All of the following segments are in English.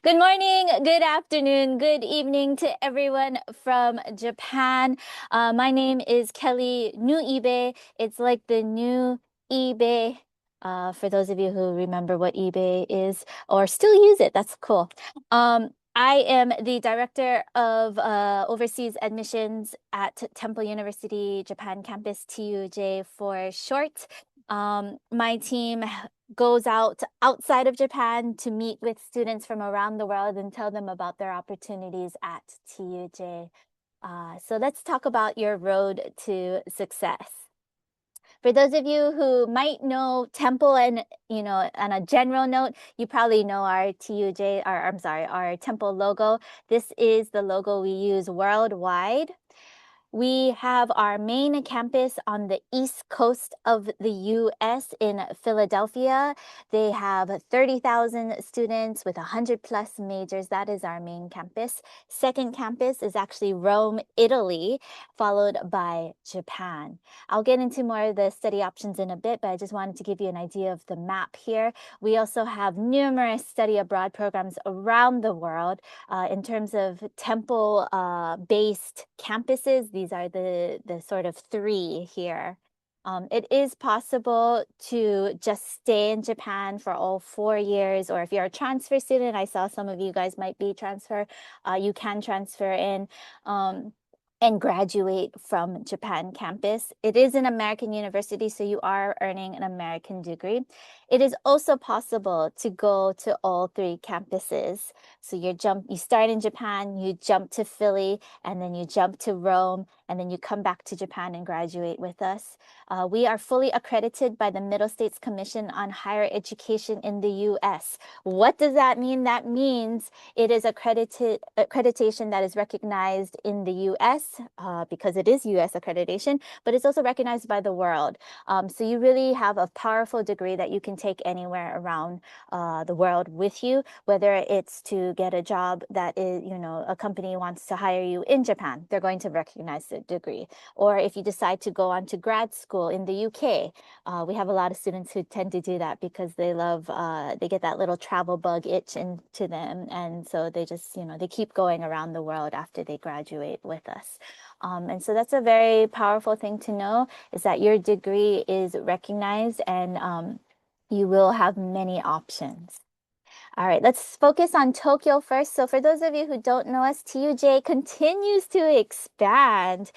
Good morning, good afternoon, good evening to everyone from Japan. My name is Kelly, new eBay. It's like the new eBay. For those of you who remember what eBay is or still use it, that's cool. I am the director of overseas admissions at Temple University Japan campus, TUJ for short. My team goes out outside of Japan to meet with students from around the world and tell them about their opportunities at TUJ. So let's talk about your road to success. For those of you who might know Temple and, on a general note, you probably know our TUJ, or I'm sorry, our Temple logo. This is the logo we use worldwide. We have our main campus on the east coast of the US in Philadelphia. They have 30,000 students with 100 plus majors. That is our main campus. Second campus is actually Rome, Italy, followed by Japan. I'll get into more of the study options in a bit, but I just wanted to give you an idea of the map here. We also have numerous study abroad programs around the world. In terms of Temple based campuses, these are the sort of three here. It is possible to just stay in Japan for all 4 years, or if you're a transfer student, I saw some of you guys might be transfer, you can transfer in. And graduate from Japan campus. It is an American university, so you are earning an American degree. It is also possible to go to all three campuses. So you start in Japan, you jump to Philly, and then you jump to Rome, and then you come back to Japan and graduate with us. We are fully accredited by the Middle States Commission on Higher Education in the US. What does that mean? That means it is accreditation that is recognized in the US because it is US accreditation, but it's also recognized by the world. So you really have a powerful degree that you can take anywhere around the world with you, whether it's to get a job that is, a company wants to hire you in Japan, they're going to recognize the degree. Or if you decide to go on to grad school in the UK, we have a lot of students who tend to do that because they love, they get that little travel bug itch into them. And so they just, they keep going around the world after they graduate with us. And so that's a very powerful thing to know, is that your degree is recognized and you will have many options. All right, let's focus on Tokyo first. So for those of you who don't know us, TUJ continues to expand.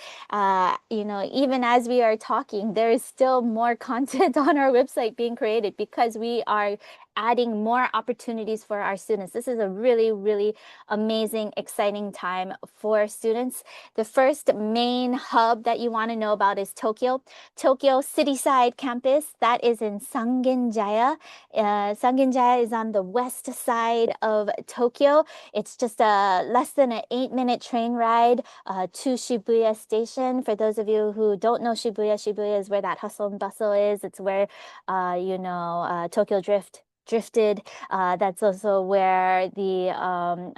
Even as we are talking, there is still more content on our website being created because we are adding more opportunities for our students. This is a really, really amazing, exciting time for students. The first main hub that you want to know about is Tokyo. Tokyo Cityside campus, that is in Sangenjaya. Sangenjaya is on the west side of Tokyo. It's just less than an 8-minute train ride to Shibuya Station. For those of you who don't know Shibuya, Shibuya is where that hustle and bustle is. It's where, Tokyo drifted. That's also where the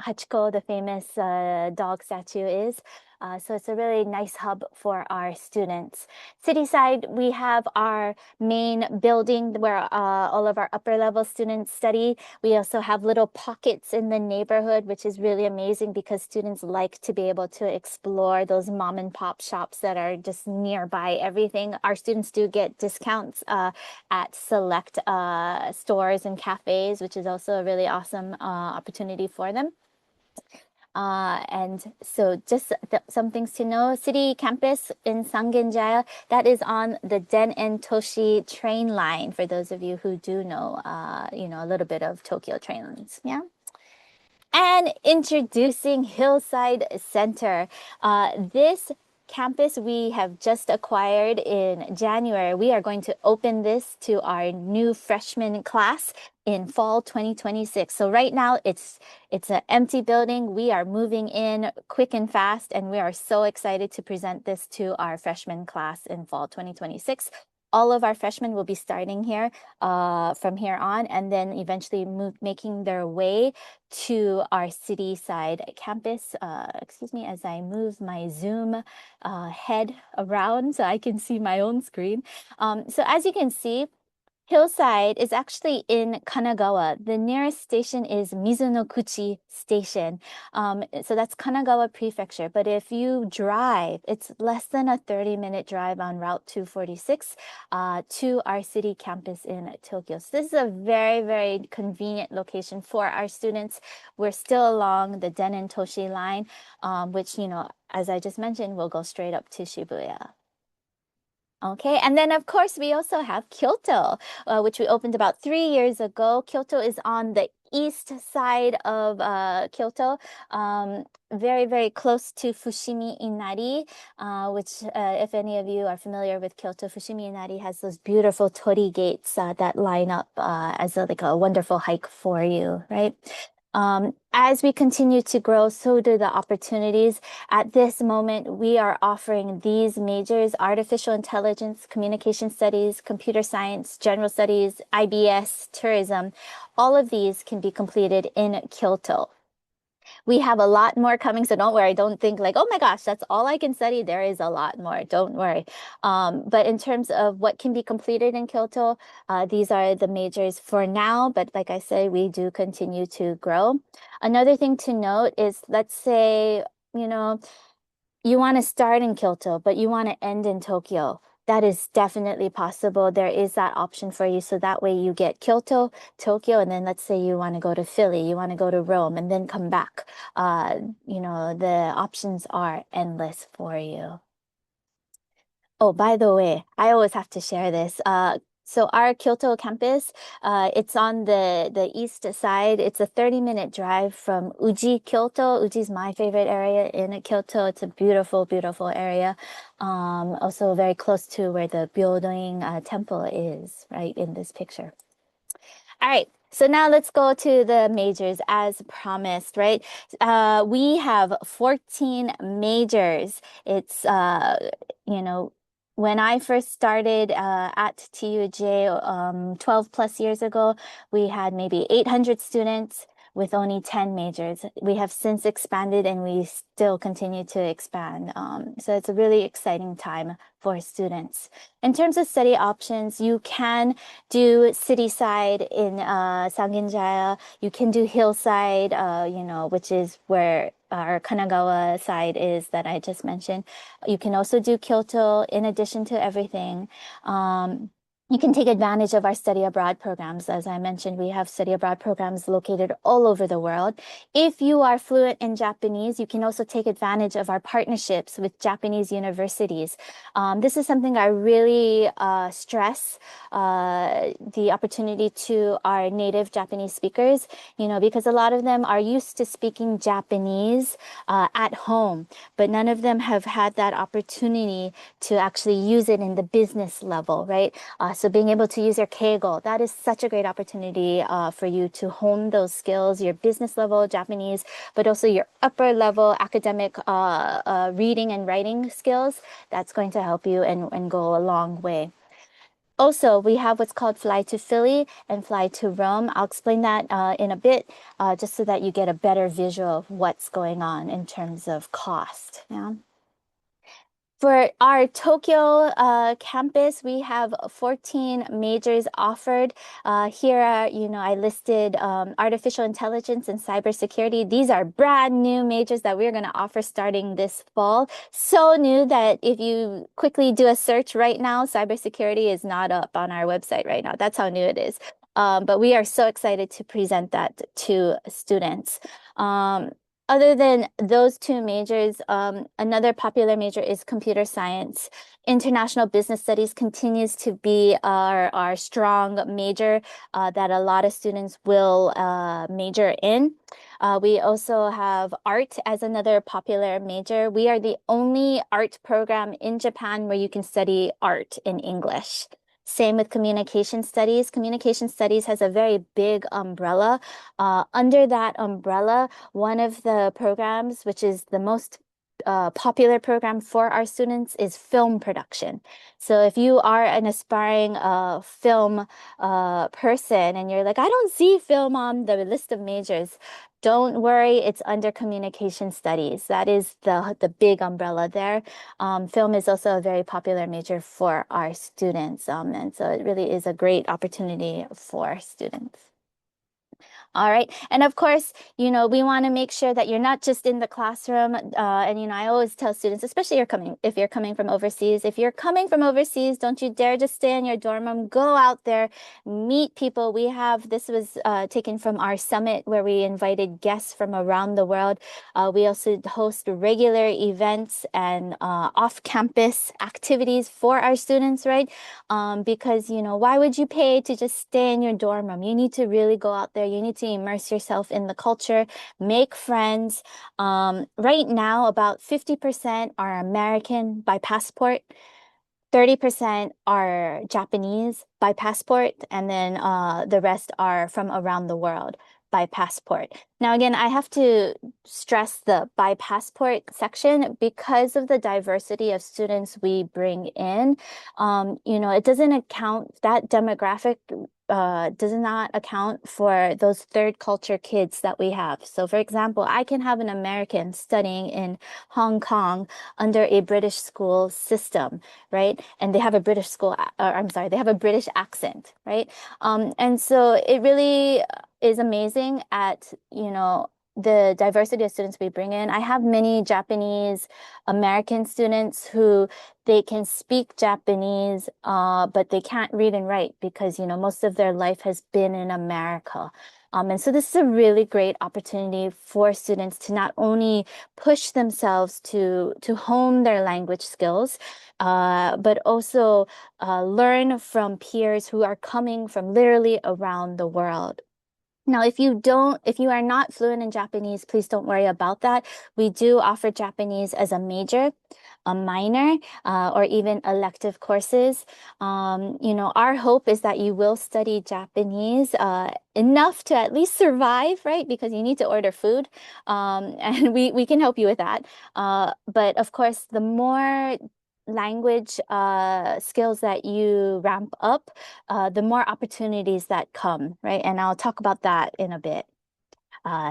Hachiko, the famous dog statue, is. So it's a really nice hub for our students. Cityside, we have our main building where all of our upper level students study. We also have little pockets in the neighborhood, which is really amazing because students like to be able to explore those mom and pop shops that are just nearby everything. Our students do get discounts at select stores and cafes, which is also a really awesome opportunity for them. And so just some things to know. City campus in Sangenjaya, that is on the Den-en Toshi train line, for those of you who do know, a little bit of Tokyo train lines. Yeah. And introducing Hillside Center. This campus we have just acquired in January. We are going to open this to our new freshman class in fall 2026. So right now it's an empty building. We are moving in quick and fast, and we are so excited to present this to our freshman class in fall 2026. All of our freshmen will be starting here from here on, and then eventually making their way to our city side campus. Excuse me, as I move my Zoom head around so I can see my own screen. So as you can see, Hillside is actually in Kanagawa. The nearest station is Mizonokuchi Station. So that's Kanagawa Prefecture. But if you drive, it's less than a 30-minute drive on Route 246 to our city campus in Tokyo. So this is a very, very convenient location for our students. We're still along the Denon Toshi line, which, as I just mentioned, will go straight up to Shibuya. Okay, and then of course we also have Kyoto, which we opened about 3 years ago. Kyoto is on the east side of Kyoto, very, very close to Fushimi Inari, which, if any of you are familiar with Kyoto, Fushimi Inari has those beautiful torii gates that line up as like a wonderful hike for you, right? As we continue to grow, so do the opportunities. At this moment, we are offering these majors: artificial intelligence, communication studies, computer science, general studies, IBS, tourism. All of these can be completed in Kyoto. We have a lot more coming, so don't worry. Don't think like, oh my gosh, that's all I can study. There is a lot more. Don't worry. But in terms of what can be completed in Kyoto, these are the majors for now. But like I said, we do continue to grow. Another thing to note is, let's say, you know, you want to start in Kyoto, but you want to end in Tokyo. That is definitely possible. There is that option for you. So that way you get Kyoto, Tokyo, and then let's say you want to go to Philly, you want to go to Rome, and then come back. The options are endless for you. Oh, by the way, I always have to share this. So our Kyoto campus, it's on the east side. It's a 30-minute drive from Uji, Kyoto. Uji is my favorite area in Kyoto. It's a beautiful, beautiful area. Also very close to where the Byodoin temple is, right in this picture. All right. So now let's go to the majors as promised, right? We have 14 majors. It's, when I first started at TUJ 12 plus years ago, we had maybe 800 students with only 10 majors. We have since expanded and we still continue to expand. So it's a really exciting time for students. In terms of study options, you can do Cityside in Sanginjaya. You can do Hillside, which is where our Kanagawa side is that I just mentioned. You can also do Kyoto in addition to everything. You can take advantage of our study abroad programs. As I mentioned, we have study abroad programs located all over the world. If you are fluent in Japanese, you can also take advantage of our partnerships with Japanese universities. This is something I really stress, the opportunity to our native Japanese speakers, because a lot of them are used to speaking Japanese at home, but none of them have had that opportunity to actually use it in the business level, right? So being able to use your keigo, that is such a great opportunity for you to hone those skills, your business level Japanese, but also your upper level academic reading and writing skills. That's going to help you and go a long way. Also, we have what's called Fly to Philly and Fly to Rome. I'll explain that in a bit, just so that you get a better visual of what's going on in terms of cost. Yeah. For our Tokyo campus, we have 14 majors offered. Here, I listed artificial intelligence and cybersecurity. These are brand new majors that we're going to offer starting this fall. So new that if you quickly do a search right now, cybersecurity is not up on our website right now. That's how new it is. But we are so excited to present that to students. Other than those two majors, another popular major is computer science. International business studies continues to be our strong major that a lot of students will major in. We also have art as another popular major. We are the only art program in Japan where you can study art in English. Same with communication studies. Communication studies has a very big umbrella. Under that umbrella, one of the programs, which is the most popular program for our students is film production. So if you are an aspiring film person and you're like, I don't see film on the list of majors, don't worry, it's under communication studies. That is the big umbrella there. Film is also a very popular major for our students, and so it really is a great opportunity for students. All right. And of course, we want to make sure that you're not just in the classroom. I always tell students, especially if you're coming from overseas, don't you dare just stay in your dorm room. Go out there, meet people. This was taken from our summit where we invited guests from around the world. We also host regular events and off-campus activities for our students, right? Because, why would you pay to just stay in your dorm room? You need to really go out there. You need to immerse yourself in the culture, make friends. Right now, about 50% are American by passport. 30% are Japanese by passport, and then the rest are from around the world by passport. Now, again, I have to stress the by passport section because of the diversity of students we bring in. It doesn't account, that demographic does not account for those third culture kids that we have. So, for example, I can have an American studying in Hong Kong under a British school system, right? And they have a British school, or I'm sorry, they have a British accent, right? And so it really is amazing at, the diversity of students we bring in. I have many Japanese American students who they can speak Japanese, but they can't read and write because, most of their life has been in America. And so this is a really great opportunity for students to not only push themselves to hone their language skills, but also learn from peers who are coming from literally around the world. Now, if you are not fluent in Japanese, please don't worry about that. We do offer Japanese as a major, a minor, or even elective courses. Our hope is that you will study Japanese enough to at least survive, right? Because you need to order food, and we can help you with that. But of course, the more language skills that you ramp up, the more opportunities that come, right? And I'll talk about that in a bit.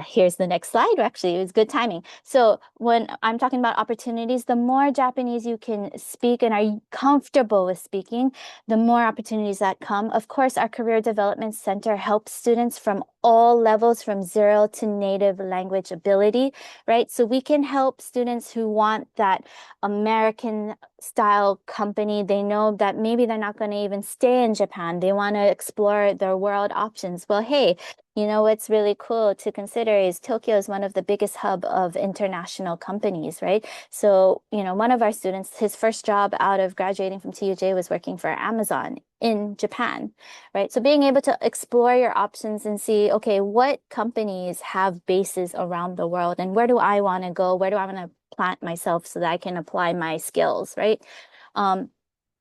Here's the next slide. Actually, it was good timing. So when I'm talking about opportunities, the more Japanese you can speak and are comfortable with speaking, the more opportunities that come. Of course, our Career Development Center helps students from all levels, from zero to native language ability, right? So we can help students who want that American style company. They know that maybe they're not going to even stay in Japan. They want to explore their world options. Well, hey, what's really cool to consider is Tokyo is one of the biggest hub of international companies, right? So, one of our students, his first job out of graduating from TUJ was working for Amazon in Japan, right? So being able to explore your options and see, okay, what companies have bases around the world and where do I want to go? Where do I want to plant myself so that I can apply my skills, right?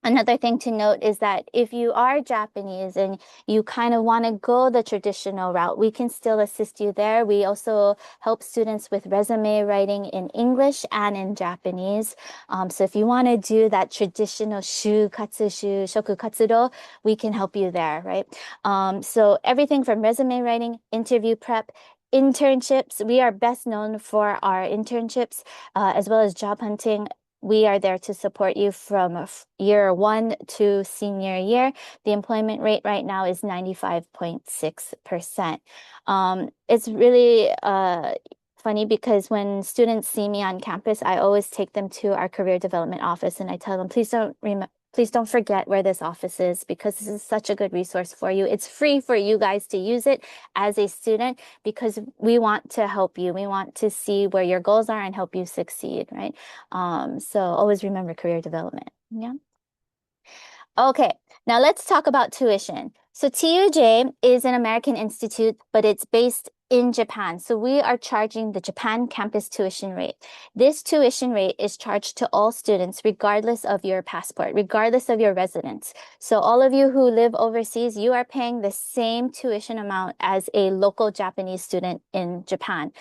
Another thing to note is that if you are Japanese and you kind of want to go the traditional route, we can still assist you there. We also help students with resume writing in English and in Japanese. So if you want to do that traditional shokukatsudo, we can help you there, right? So everything from resume writing, interview prep, internships. We are best known for our internships, as well as job hunting. We are there to support you from year 1 to senior year. The employment rate right now is 95.6%. It's really funny because when students see me on campus, I always take them to our career development office and I tell them, please don't forget where this office is because this is such a good resource for you. It's free for you guys to use it as a student because we want to help you. We want to see where your goals are and help you succeed, right? So always remember career development. Yeah. Okay, now let's talk about tuition. So TUJ is an American institute, but it's based in Japan. So we are charging the Japan campus tuition rate. This tuition rate is charged to all students, regardless of your passport, regardless of your residence. So all of you who live overseas, you are paying the same tuition amount as a local Japanese student in Japan.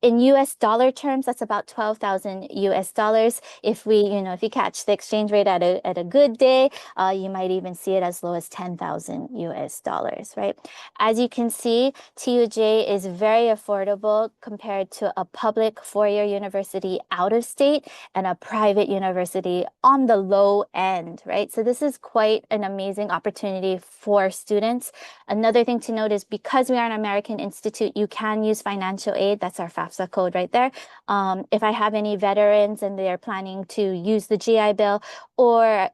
In US dollar terms, that's about 12,000 US dollars. If if you catch the exchange rate at a good day, you might even see it as low as 10,000 US dollars, right? As you can see, TUJ is very affordable compared to a public four-year university out of state and a private university on the low end, right? So this is quite an amazing opportunity for students. Another thing to note is because we are an American institute, you can use financial aid. That's our FAFSA code right there. If I have any veterans and they're planning to use the GI Bill, or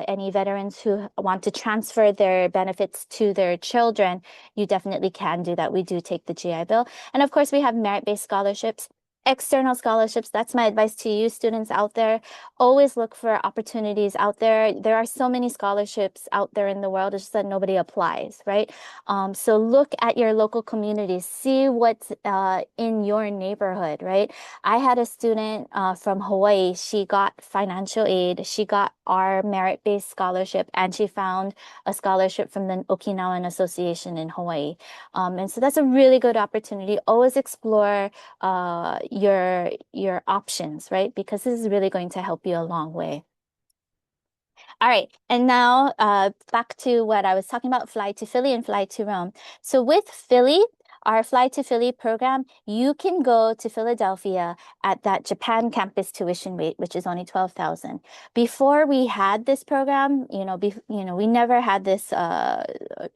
any veterans who want to transfer their benefits to their children, you definitely can do that. We do take the GI Bill. And of course, we have merit-based scholarships. External scholarships, that's my advice to you students out there. Always look for opportunities out there. There are so many scholarships out there in the world, it's just that nobody applies, right? So look at your local communities, see what's in your neighborhood, right? I had a student from Hawaii. She got financial aid. She got our merit-based scholarship, and she found a scholarship from the Okinawan Association in Hawaii. And so that's a really good opportunity. Always explore your options, right? Because this is really going to help you a long way. All right, and now back to what I was talking about, fly to Philly and fly to Rome. So with Philly, our Fly to Philly program, you can go to Philadelphia at that Japan campus tuition rate, which is only 12,000. Before we had this program, we never had this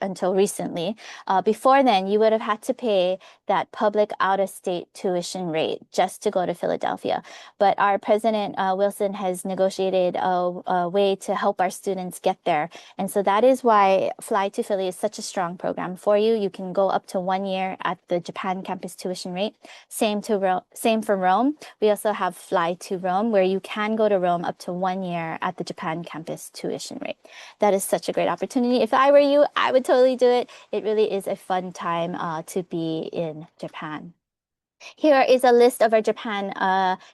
until recently. Before then, you would have had to pay that public out-of-state tuition rate just to go to Philadelphia. But our President Wilson has negotiated a way to help our students get there. And so that is why Fly to Philly is such a strong program for you. You can go up to 1 year at the Japan campus tuition rate. Same for Rome. We also have Fly to Rome, where you can go to Rome up to 1 year at the Japan campus tuition rate. That is such a great opportunity. If I were you, I would totally do it. It really is a fun time to be in Japan. Here is a list of our Japan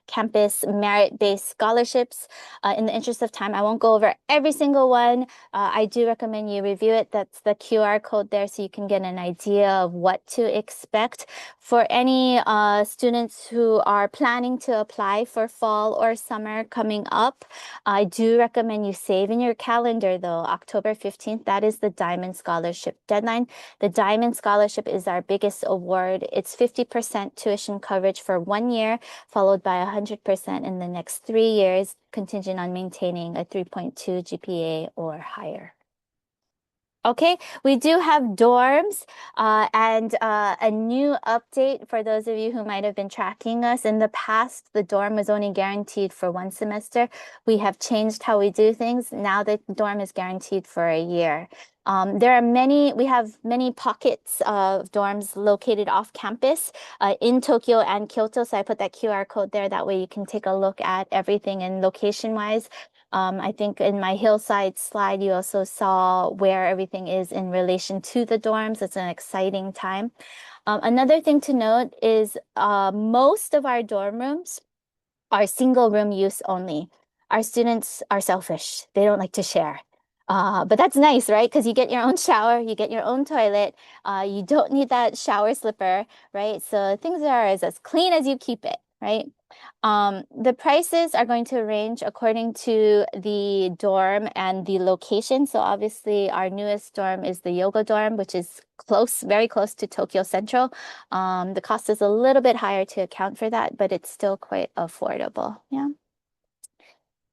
campus merit-based scholarships. In the interest of time, I won't go over every single one. I do recommend you review it. That's the QR code there so you can get an idea of what to expect. For any students who are planning to apply for fall or summer coming up, I do recommend you save in your calendar though, October 15th. That is the Diamond Scholarship deadline. The Diamond Scholarship is our biggest award. It's 50% tuition coverage for 1 year, followed by 100% in the next 3 years, contingent on maintaining a 3.2 GPA or higher. Okay, we do have dorms and a new update for those of you who might have been tracking us. In the past, the dorm was only guaranteed for 1 semester. We have changed how we do things. Now the dorm is guaranteed for a year. We have many pockets of dorms located off campus in Tokyo and Kyoto. So I put that QR code there. That way you can take a look at everything and location-wise. I think in my hillside slide, you also saw where everything is in relation to the dorms. It's an exciting time. Another thing to note is most of our dorm rooms are single room use only. Our students are selfish. They don't like to share. But that's nice, right? Because you get your own shower, you get your own toilet. You don't need that shower slipper, right? So things are as clean as you keep it, right? The prices are going to range according to the dorm and the location. So obviously our newest dorm is the yoga dorm, which is very close to Tokyo Central. The cost is a little bit higher to account for that, but it's still quite affordable. Yeah.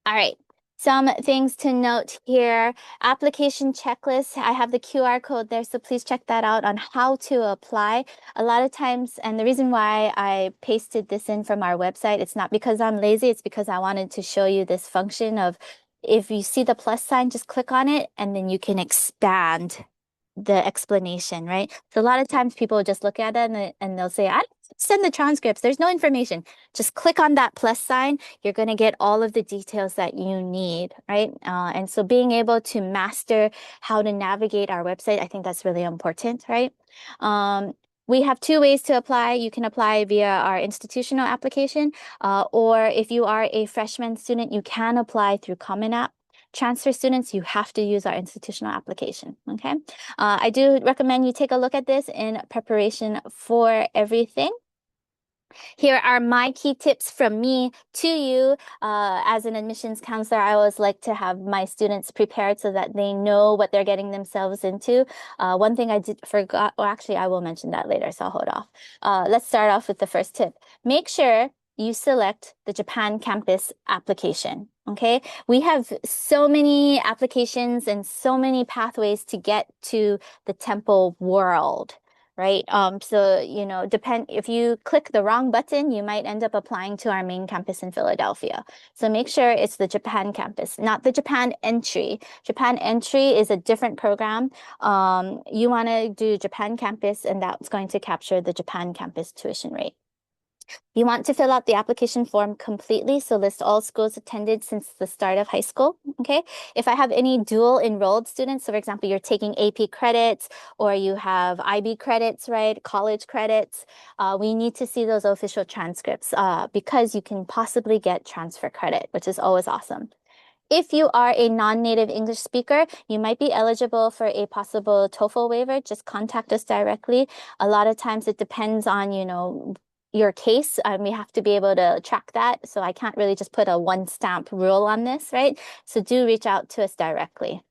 All right. Some things to note here. Application checklist. I have the QR code there, so please check that out on how to apply. A lot of times, and the reason why I pasted this in from our website, it's not because I'm lazy, it's because I wanted to show you this function of if you see the plus sign, just click on it and then you can expand the explanation, right? So a lot of times people just look at it and they'll say, I send the transcripts. There's no information. Just click on that plus sign. You're going to get all of the details that you need, right? And so being able to master how to navigate our website, I think that's really important, right? We have two ways to apply. You can apply via our institutional application, or if you are a freshman student, you can apply through Common App. Transfer students, you have to use our institutional application. Okay. I do recommend you take a look at this in preparation for everything. Here are my key tips from me to you. As an admissions counselor, I always like to have my students prepared so that they know what they're getting themselves into. One thing I did forgot, or actually, I will mention that later, so I'll hold off. Let's start off with the first tip. Make sure you select the Japan campus application. Okay, we have so many applications and so many pathways to get to the temple world, right? So, depend if you click the wrong button, you might end up applying to our main campus in Philadelphia. So make sure it's the Japan campus, not the Japan entry. Japan entry is a different program. You want to do Japan campus, and that's going to capture the Japan campus tuition rate. You want to fill out the application form completely, so list all schools attended since the start of high school, okay? If I have any dual enrolled students, so for example, you're taking AP credits or you have IB credits, right, college credits, we need to see those official transcripts because you can possibly get transfer credit, which is always awesome. If you are a non-native English speaker, you might be eligible for a possible TOEFL waiver. Just contact us directly. A lot of times it depends on, your case. We have to be able to track that. So I can't really just put a one stamp rule on this, right? So do reach out to us directly.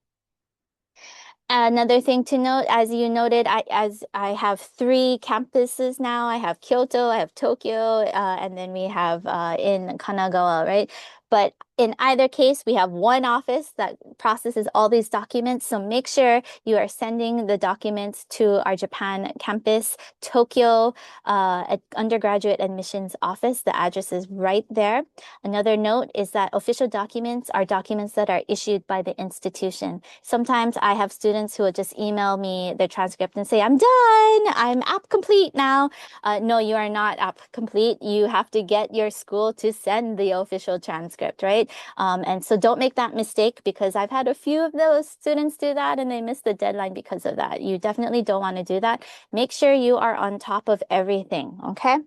Another thing to note, as you noted, as I have three campuses now. I have Kyoto, I have Tokyo, and then we have in Kanagawa, right? But in either case, we have one office that processes all these documents. So make sure you are sending the documents to our Japan campus, Tokyo undergraduate admissions office. The address is right there. Another note is that official documents are documents that are issued by the institution. Sometimes I have students who will just email me their transcript and say, I'm done, I'm app complete now. No, you are not app complete. You have to get your school to send the official transcript, right? And so don't make that mistake, because I've had a few of those students do that and they miss the deadline because of that. You definitely don't want to do that. Make sure you are on top of everything, okay?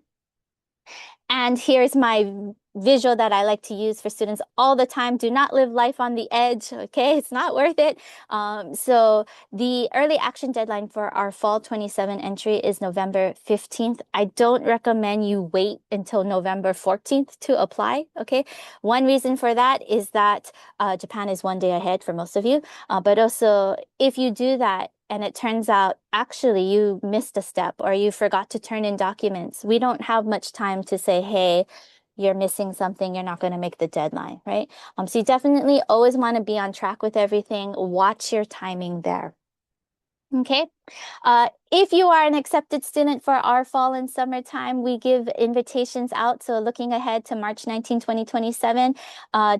And here's my visual that I like to use for students all the time. Do not live life on the edge, okay? It's not worth it. So the early action deadline for our fall 27 entry is November 15th. I don't recommend you wait until November 14th to apply, okay? One reason for that is that Japan is one day ahead for most of you. But also, if you do that, and it turns out actually you missed a step or you forgot to turn in documents, we don't have much time to say, hey, you're missing something, you're not going to make the deadline, right? So you definitely always want to be on track with everything. Watch your timing there. Okay. If you are an accepted student for our fall and summertime, we give invitations out. So looking ahead to March 19, 2027,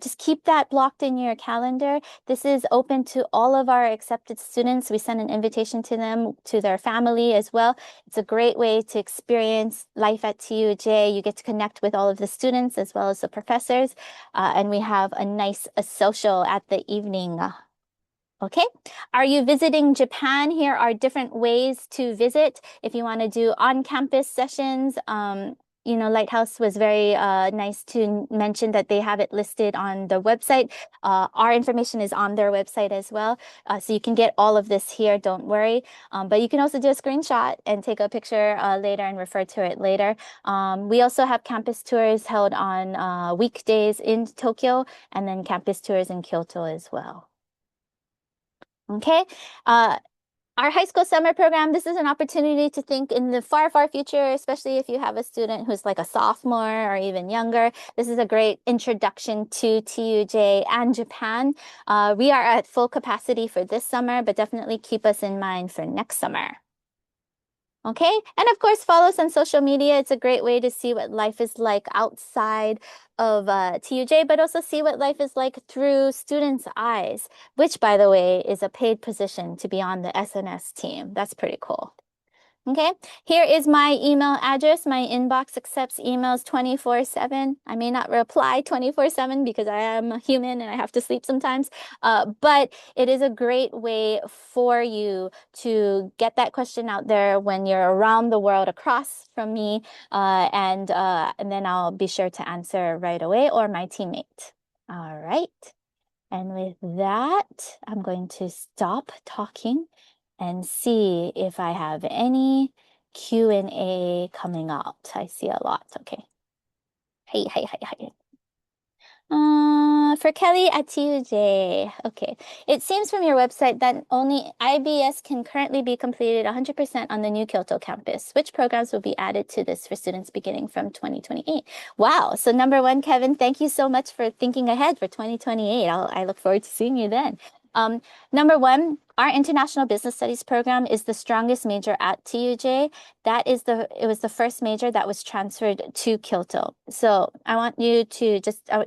just keep that blocked in your calendar. This is open to all of our accepted students. We send an invitation to them, to their family as well. It's a great way to experience life at TUJ. You get to connect with all of the students as well as the professors. And we have a nice social at the evening. Okay. Are you visiting Japan? Here are different ways to visit. If you want to do on-campus sessions, Lighthouse was very nice to mention that they have it listed on their website. Our information is on their website as well. So you can get all of this here, don't worry. But you can also do a screenshot and take a picture later and refer to it later. We also have campus tours held on weekdays in Tokyo, and then campus tours in Kyoto as well. Okay. Our high school summer program, this is an opportunity to think in the far, far future, especially if you have a student who's like a sophomore or even younger. This is a great introduction to TUJ and Japan. We are at full capacity for this summer, but definitely keep us in mind for next summer. Okay. And of course, follow us on social media. It's a great way to see what life is like outside of TUJ, but also see what life is like through students' eyes, which, by the way, is a paid position to be on the SNS team. That's pretty cool. Okay, here is my email address. My inbox accepts emails 24/7. I may not reply 24/7 because I am a human and I have to sleep sometimes. But it is a great way for you to get that question out there when you're around the world across from me. And then I'll be sure to answer right away or my teammate. All right. And with that, I'm going to stop talking and see if I have any Q&A coming out. I see a lot. Okay. Hey, hey, hey, hey. For Kelly at TUJ. Okay. It seems from your website that only IBS can currently be completed 100% on the new Kyoto campus. Which programs will be added to this for students beginning from 2028? Wow. So number one, Kevin, thank you so much for thinking ahead for 2028. I look forward to seeing you then. Um, Number one, our International Business Studies program is the strongest major at TUJ. It was the first major that was transferred to Kyoto. So I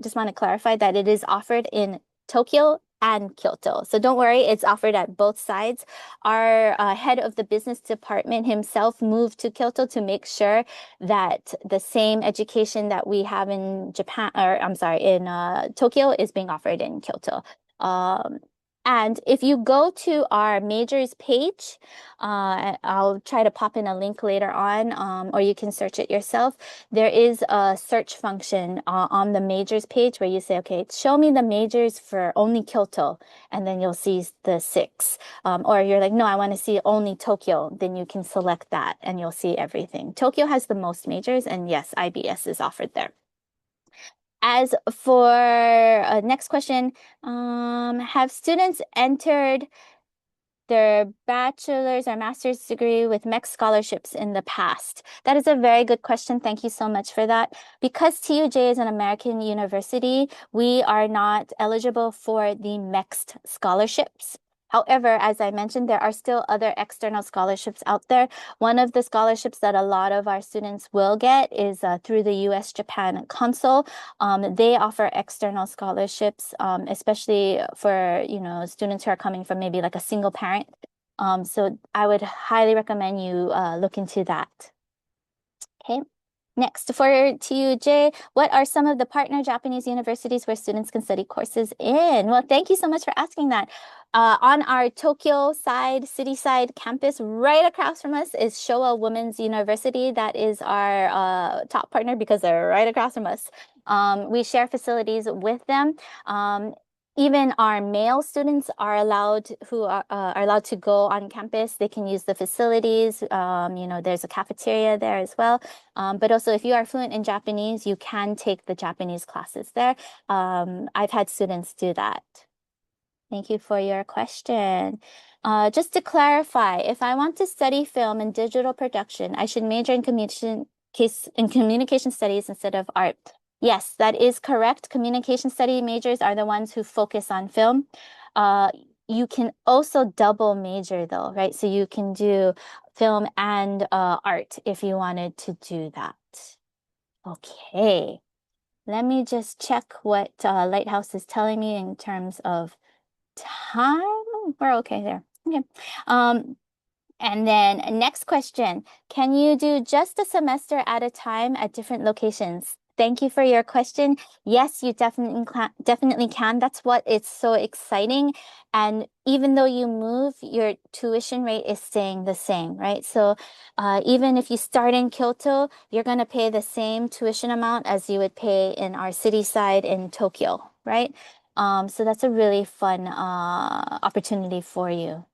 just want to clarify that it is offered in Tokyo and Kyoto. So don't worry, it's offered at both sides. Our head of the business department himself moved to Kyoto to make sure that the same education that we have in Japan, or I'm sorry, in Tokyo is being offered in Kyoto. Um, and if you go to our majors page, I'll try to pop in a link later on, or you can search it yourself. There is a search function on the majors page where you say, okay, show me the majors for only Kyoto, and then you'll see the six. Or you're like, no, I want to see only Tokyo. Then you can select that and you'll see everything. Tokyo has the most majors, and yes, IBS is offered there. As for next question, have students entered their bachelor's or master's degree with MEC scholarships in the past? That is a very good question. Thank you so much for that. Because TUJ is an American university, we are not eligible for the MEXT scholarships. However, as I mentioned, there are still other external scholarships out there. One of the scholarships that a lot of our students will get is through the US-Japan Consul. They offer external scholarships, especially for, students who are coming from maybe like a single parent. So I would highly recommend you look into that. Okay. Next, for TUJ, what are some of the partner Japanese universities where students can study courses in? Well, thank you so much for asking that. On our Tokyo side, city side campus, right across from us is Showa Women's University. That is our top partner because they're right across from us. We share facilities with them. Even our male students are allowed are allowed to go on campus. They can use the facilities. There's a cafeteria there as well. But also, if you are fluent in Japanese, you can take the Japanese classes there. I've had students do that. Thank you for your question. Just to clarify, if I want to study film and digital production, I should major in communication studies instead of art. Yes, that is correct. Communication study majors are the ones who focus on film. You can also double major though, right? So you can do film and art if you wanted to do that. Okay, let me just check what Lighthouse is telling me in terms of time. We're okay there. Okay. And then next question, can you do just a semester at a time at different locations? Thank you for your question. Yes, you definitely can. That's what it's so exciting. And even though you move, your tuition rate is staying the same, right? So even if you start in Kyoto, you're going to pay the same tuition amount as you would pay in our city side in Tokyo, right? So that's a really fun opportunity for you.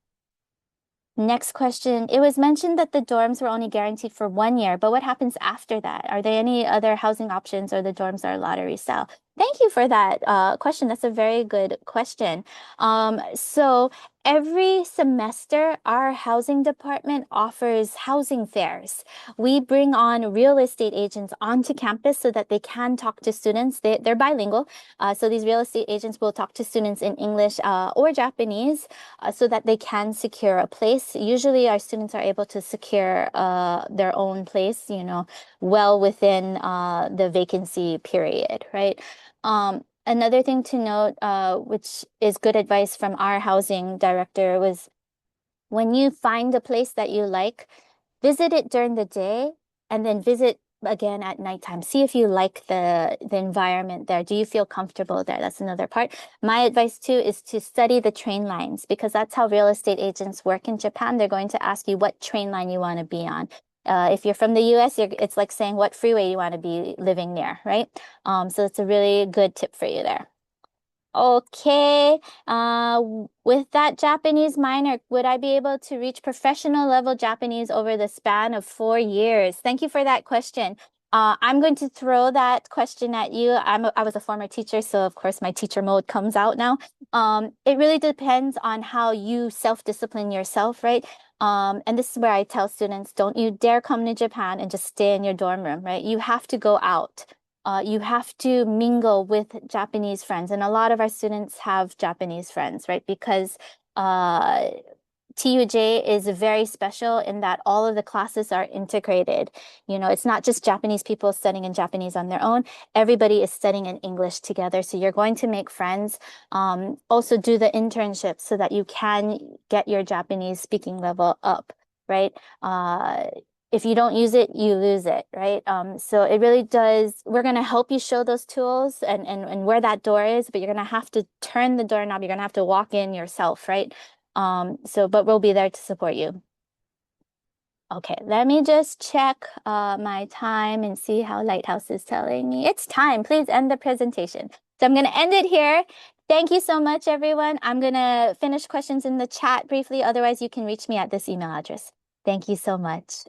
Next question. It was mentioned that the dorms were only guaranteed for 1 year, but what happens after that? Are there any other housing options or the dorms are lottery style? Thank you for that question. That's a very good question. So every semester, our housing department offers housing fairs. We bring on real estate agents onto campus so that they can talk to students. They're bilingual. So these real estate agents will talk to students in English or Japanese so that they can secure a place. Usually our students are able to secure their own place, well within the vacancy period, right? Another thing to note, which is good advice from our housing director, was when you find a place that you like, visit it during the day and then visit again at nighttime. See if you like the environment there. Do you feel comfortable there? That's another part. My advice too is to study the train lines because that's how real estate agents work in Japan. They're going to ask you what train line you want to be on. If you're from the US, it's like saying what freeway you want to be living near, right? So it's a really good tip for you there. Okay. With that Japanese minor, would I be able to reach professional level Japanese over the span of 4 years? Thank you for that question. I'm going to throw that question at you. I was a former teacher, so of course my teacher mode comes out now. It really depends on how you self-discipline yourself, right? And this is where I tell students, don't you dare come to Japan and just stay in your dorm room, right? You have to go out. You have to mingle with Japanese friends. And a lot of our students have Japanese friends, right? Because uh, TUJ is very special in that all of the classes are integrated. You know, it's not just Japanese people studying in Japanese on their own. Everybody is studying in English together. So you're going to make friends. Also do the internships so that you can get your Japanese speaking level up, right? If you don't use it, you lose it, right? So it really does, we're going to help you show those tools and where that door is, but you're going to have to turn the doorknob. You're going to have to walk in yourself, right? But we'll be there to support you. Okay, let me just check my time and see how Lighthouse is telling me. It's time. Please end the presentation. So I'm going to end it here. Thank you so much, everyone. I'm going to finish questions in the chat briefly. Otherwise, you can reach me at this email address. Thank you so much.